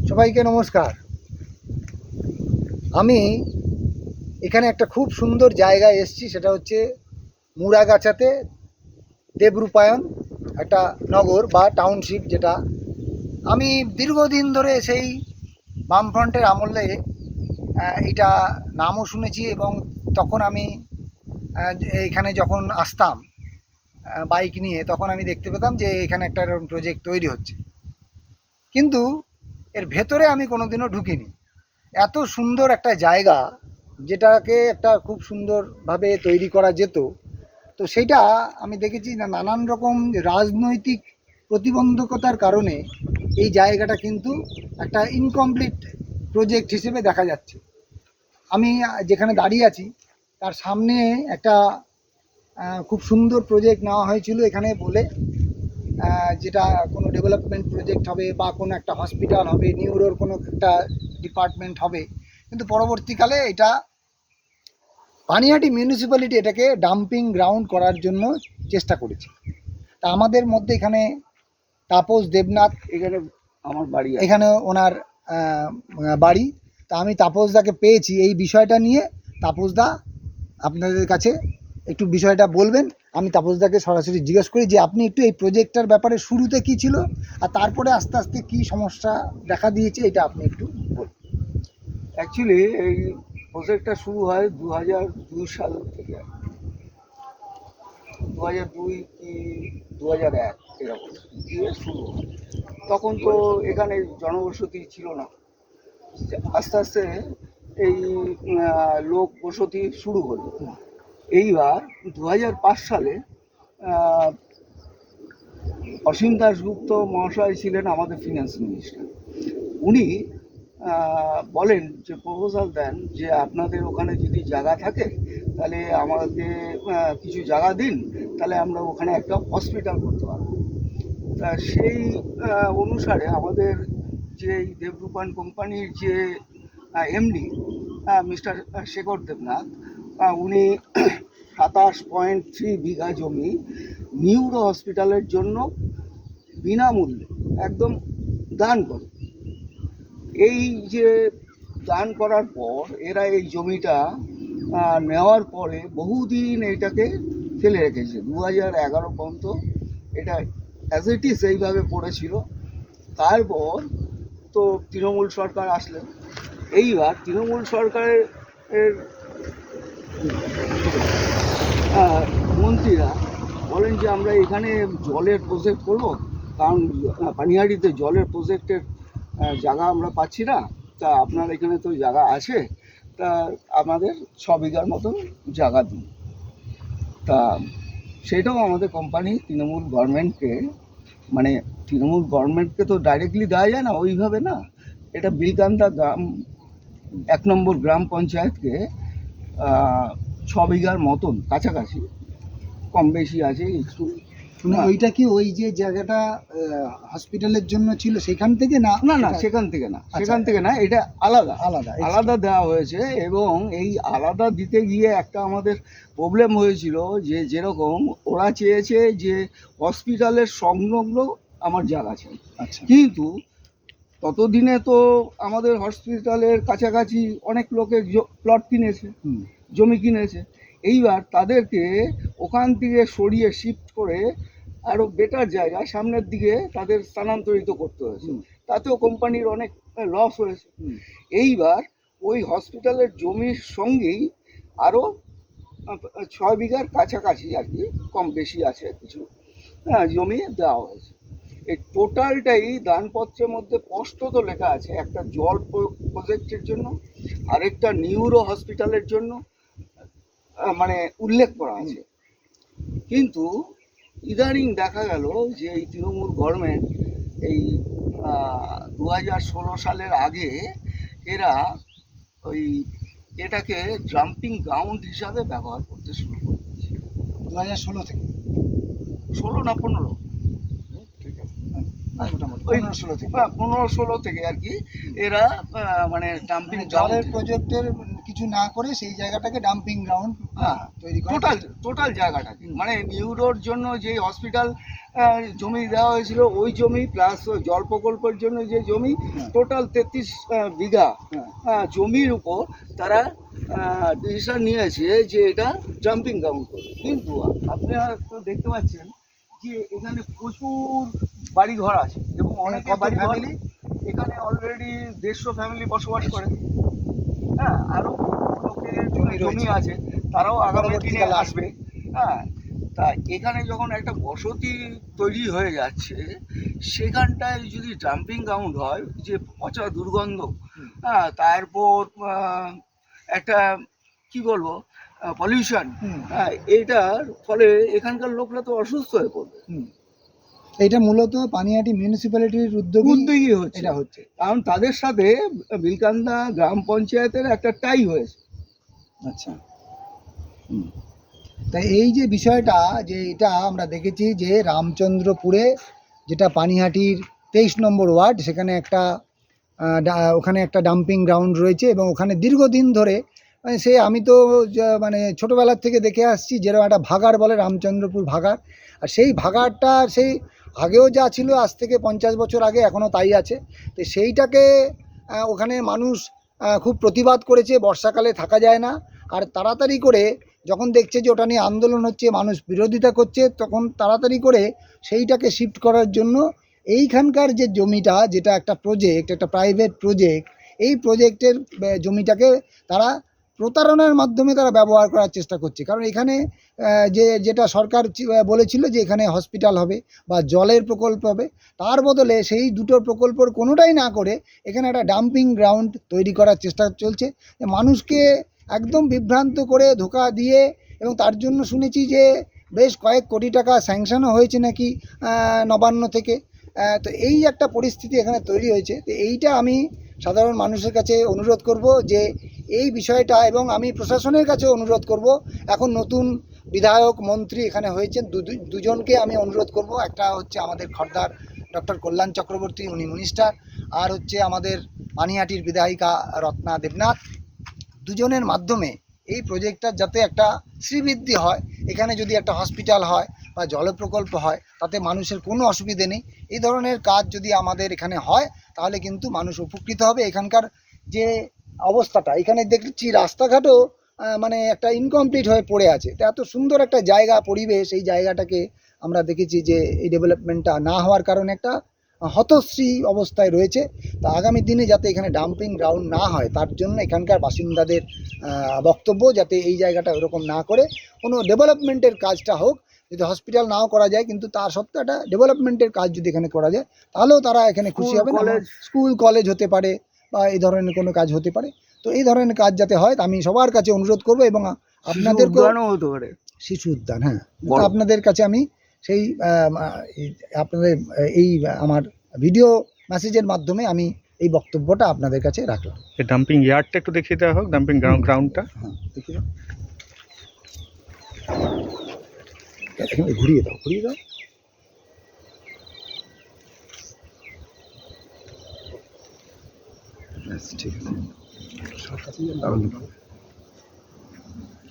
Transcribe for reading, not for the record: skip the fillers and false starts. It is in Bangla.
সবাইকে নমস্কার। আমি এখানে একটা খুব সুন্দর জায়গায় এসেছি, সেটা হচ্ছে মুড়াগাছাতে দেবরূপায়ণ একটা নগর বা টাউনশিপ, যেটা আমি দীর্ঘদিন ধরে সেই বামফ্রন্টের আমলে এটা নামও শুনেছি। এবং তখন আমি এখানে যখন আসতাম বাইক নিয়ে, তখন আমি দেখতে পেতাম যে এখানে একটা এরকম প্রজেক্ট তৈরি হচ্ছে, কিন্তু এর ভেতরে আমি কোনোদিনও ঢুকিনি। এত সুন্দর একটা জায়গা, যেটাকে একটা খুব সুন্দরভাবে তৈরি করা যেত, তো সেইটা আমি দেখেছি না, নানান রকম রাজনৈতিক প্রতিবন্ধকতার কারণে এই জায়গাটা কিন্তু একটা ইনকমপ্লিট প্রজেক্ট হিসেবে দেখা যাচ্ছে। আমি যেখানে দাঁড়িয়ে আছি তার সামনে একটা খুব সুন্দর প্রজেক্ট নেওয়া হয়েছিল এখানে বলে, যেটা কোনো ডেভেলপমেন্ট প্রজেক্ট হবে বা কোনো একটা হসপিটাল হবে, নিউরোর কোনো একটা ডিপার্টমেন্ট হবে। কিন্তু পরবর্তীকালে এটা পানিহাটি মিউনিসিপ্যালিটি এটাকে ডাম্পিং গ্রাউন্ড করার জন্য চেষ্টা করেছে। তা আমাদের মধ্যে এখানে তাপস দেবনাথ, এখানে আমার বাড়ি আছে। এখানে ওনার বাড়ি। তা আমি তাপসদাকে পেয়েছি এই বিষয়টা নিয়ে। তাপসদা আপনাদের কাছে একটু বিষয়টা বলবেন। আমি তাপসদাকে সরাসরি জিজ্ঞেস করি যে আপনি একটু এই প্রজেক্টটার ব্যাপারে শুরুতে কী ছিল আর তারপরে আস্তে আস্তে কী সমস্যা দেখা দিয়েছে, এটা আপনি একটু বলুন। অ্যাকচুয়ালি এই প্রজেক্টটা শুরু হয় 2002 সাল থেকে। 2002 কি 2001 এরকম দিয়ে শুরু হয়। তখন তো এখানে জনবসতি ছিল না। আস্তে আস্তে এই লোক বসতি শুরু হলো। এইবার 2005 সালে আহ, অসীম দাশগুপ্ত মহাশয় ছিলেন আমাদের ফিনান্স মিনিস্টার। উনি বলেন যে প্রপোজাল দেন যে আপনাদের ওখানে যদি জায়গা থাকে তাহলে আমাকে কিছু জায়গা দিন, তাহলে আমরা ওখানে একটা হসপিটাল করতে পারবো। তা সেই অনুসারে আমাদের যে দেবরূপায়ণ কোম্পানির যে এমডি মিস্টার শেখর দেবনাথ, উনি 27.3 বিঘা জমি নিউরো হসপিটালের জন্য বিনামূল্যে একদম দান করে। এই যে দান করার পর এরা এই জমিটা নেওয়ার পরে বহুদিন এটাকে ফেলে রেখেছে। 2011 পর্যন্ত এটা অ্যাজ ইট ইজ এইভাবে পড়েছিল। তারপর তো তৃণমূল সরকার আসলেন। এইবার তৃণমূল সরকারের মন্ত্রীরা বলেন যে আমরা এখানে জলের প্রজেক্ট করব, কারণ পানিহাটিতে জলের প্রজেক্টের জায়গা আমরা পাচ্ছি না। তা আপনার এখানে তো জায়গা আছে, তা আমাদের 6 বিঘার মতন জায়গা দিন। তা সেটাও আমাদের কোম্পানি তৃণমূল গভর্নমেন্টকে, মানে তৃণমূল গভর্নমেন্টকে তো ডাইরেক্টলি দেওয়া যায় না ওইভাবে না। এটা বিলকান্দা গ্রাম 1 নম্বর গ্রাম পঞ্চায়েতকে 6 বিঘার মতন কাছাকাছি, কম বেশি আছে একটু। মানে ওইটা কি ওই যে জায়গাটা হসপিটালের জন্য ছিল সেখান থেকে না? না না, সেখান থেকে না, সেখান থেকে না, এটা আলাদা আলাদা আলাদা দেওয়া হয়েছে। এবং এই আলাদা দিতে গিয়ে একটা আমাদের প্রবলেম হয়েছিল, যে যেরকম ওরা চেয়েছে যে হসপিটালের সংলগ্ন আমার জায়গা চাই। আচ্ছা, কিন্তু ততদিনে তো আমাদের হসপিটালের কাছাকাছি অনেক লোকে প্লট কিনেছে, জমি কিনেছে। এইবার তাদেরকে ওখান থেকে সরিয়ে শিফট করে আরও বেটার জায়গায় সামনের দিকে তাদের স্থানান্তরিত করতে হয়েছে। তাতেও কোম্পানির অনেক লস হয়েছে। এইবার ওই হসপিটালের জমির সঙ্গেই আরও 6 বিঘার কাছাকাছি আর কি, কম বেশি আছে কিছু জমি দেওয়া হয়েছে। এই টোটালটাই দানপত্রের মধ্যে স্পষ্টত লেখা আছে, একটা জল প্রজেক্টের জন্য, আরেকটা নিউরো হসপিটালের জন্য মানে উল্লেখ করা আছে। কিন্তু ইদানিং দেখা গেল যে এই তৃণমূল গভর্নমেন্ট এই 2016 সালের আগে এরা ওই এটাকে ডাম্পিং গ্রাউন্ড হিসাবে ব্যবহার করতে শুরু করে দিয়েছে। 2016 থেকে 16 না 15, ঠিক আছে। মোটামুটি ওই 15-16 থেকে। 15-16 থেকে আর কি এরা মানে ডাম্পিং মানে জলের প্রজেক্টের কিছু না করে সেই জায়গাটাকে ডাম্পিং গ্রাউন্ড তৈরি করে। টোটাল জায়গাটা মানে নিউরোর জন্য যে হসপিটাল জমি দেওয়া হয়েছিল ওই জমি প্লাস জল প্রকল্পের জন্য যে জমি টোটাল 33 বিঘা জমির উপর তারা ডিসিশন নিয়েছে যে এটা জাম্পিং গ্রাউন্ড করবে। কিন্তু আপনারা তো দেখতে পাচ্ছেন যে এখানে প্রচুর বাড়িঘর আছে এবং অনেক বাড়ি ফ্যামিলি এখানে অলরেডি 150 ফ্যামিলি বসবাস করে। হ্যাঁ, আরও লোকের জমি আছে, তারাও আগামী দিনে আসবে। হ্যাঁ, তা এখানে যখন একটা বসতি তৈরি হয়ে যাচ্ছে সেখানটায় যদি ডাম্পিং গ্রাউন্ড হয়, যে পচা দুর্গন্ধ, হ্যাঁ, তারপর একটা কি বলবো পলিউশন, হ্যাঁ, এইটার ফলে এখানকার লোকরা তো অসুস্থ হয়ে পড়বে। এটা মূলত পানিহাটি মিউনিসিপ্যালিটির উদ্যোগী হচ্ছে এটা হচ্ছে, কারণ তাদের সাথে বিলকান্দা গ্রাম পঞ্চায়েতের একটা টাই হয়েছে। আচ্ছা, তাই এই যে বিষয়টা, যে এটা আমরা দেখেছি যে রামচন্দ্রপুরে যেটা পানিহাটির 23 নম্বর ওয়ার্ড, সেখানে একটা ওখানে একটা ডাম্পিং গ্রাউন্ড রয়েছে এবং ওখানে দীর্ঘদিন ধরে মানে আমি তো মানে ছোটোবেলার থেকে দেখে আসছি যেরকম একটা ভাগাড় বলে, রামচন্দ্রপুর ভাগাড়। আর সেই ভাগাড়টা সেই আগেও যা ছিল আজ থেকে 50 বছর আগে এখনও তাই আছে। তো সেইটাকে ওখানে মানুষ খুব প্রতিবাদ করেছে, বর্ষাকালে থাকা যায় না। আর তাড়াতাড়ি করে যখন দেখছে যে ওটা নিয়ে আন্দোলন হচ্ছে, মানুষ বিরোধিতা করছে, তখন তাড়াতাড়ি করে সেইটাকে শিফট করার জন্য এইখানকার যে জমিটা, যেটা একটা প্রজেক্ট, একটা প্রাইভেট প্রজেক্ট, এই প্রজেক্টের জমিটাকে তারা প্রতারণার মাধ্যমে তারা ব্যবহার করার চেষ্টা করছে। কারণ এখানে যেটা সরকার বলেছিল যে এখানে হসপিটাল হবে বা জলের প্রকল্প হবে, তার বদলে সেই দুটো প্রকল্পর কোনোটাই না করে এখানে একটা ডাম্পিং গ্রাউন্ড তৈরি করার চেষ্টা চলছে, মানুষকে একদম বিভ্রান্ত করে ধোঁকা দিয়ে। এবং তার জন্য শুনেছি যে বেশ কয়েক কোটি টাকা স্যাংশনও হয়েছে নাকি নবান্ন থেকে। তো এই একটা পরিস্থিতি এখানে তৈরি হয়েছে। তো এইটা আমি সাধারণ মানুষের কাছে অনুরোধ করব যে এই বিষয়টা, এবং আমি প্রশাসনের কাছে অনুরোধ করব, এখন নতুন বিধায়ক মন্ত্রী এখানে হয়েছেন, দুজনকে আমি অনুরোধ করব। একটা হচ্ছে আমাদের খর্দার ডক্টর কল্যাণ চক্রবর্তী, উনি মিনিস্টার, আর হচ্ছে আমাদের পানিহাটির বিধায়িকা রত্না দেবনাথ। দুজনের মাধ্যমে এই প্রজেক্টটার যাতে একটা শ্রীবৃদ্ধি হয়, এখানে যদি একটা হসপিটাল হয় বা জল প্রকল্প হয়, তাতে মানুষের কোনো অসুবিধে নেই। এই ধরনের কাজ যদি আমাদের এখানে হয় তাহলে কিন্তু মানুষ উপকৃত হবে। এখানকার যে অবস্থাটা, এখানে দেখছি রাস্তাঘাটও মানে একটা ইনকমপ্লিট হয়ে পড়ে আছে। তো এত সুন্দর একটা জায়গা, পরিবেশ, এই জায়গাটাকে আমরা দেখেছি যে এই ডেভেলপমেন্টটা না হওয়ার কারণে একটা হতশ্রী অবস্থায় রয়েছে। তো আগামী দিনে যাতে এখানে ডাম্পিং গ্রাউন্ড না হয়, তার জন্য এখানকার বাসিন্দাদের বক্তব্য যাতে এই জায়গাটা ওরকম না করে কোনো ডেভেলপমেন্টের কাজটা হোক। যদি হসপিটাল নাও করা যায়, কিন্তু তার সত্ত্বেও একটা ডেভেলপমেন্টের কাজ যদি এখানে করা যায়, তাহলেও তারা এখানে খুশি হবে। স্কুল কলেজ হতে পারে বা এই ধরনের কোনো কাজ হতে পারে। তো এই ধরনের কাজ যাতে হয়, আমি সবার কাছে অনুরোধ করব। এবং আপনাদেরকেও হতে পারে শিশু উদ্যান, হ্যাঁ, আপনাদের কাছে আমি সেই আপনাদের এই আমার ভিডিও মেসেজের মাধ্যমে আমি এই বক্তব্যটা আপনাদের কাছে রাখলাম। এই ডাম্পিং ইয়ার্ডটা একটু দেখিয়ে দেওয়া হোক, ডাম্পিং গ্রাউন্ডটা। হ্যাঁ, দেখিয়ে দাও, ঘুরিয়ে দাও, ঘুরিয়ে দাও। ঠিক আছে।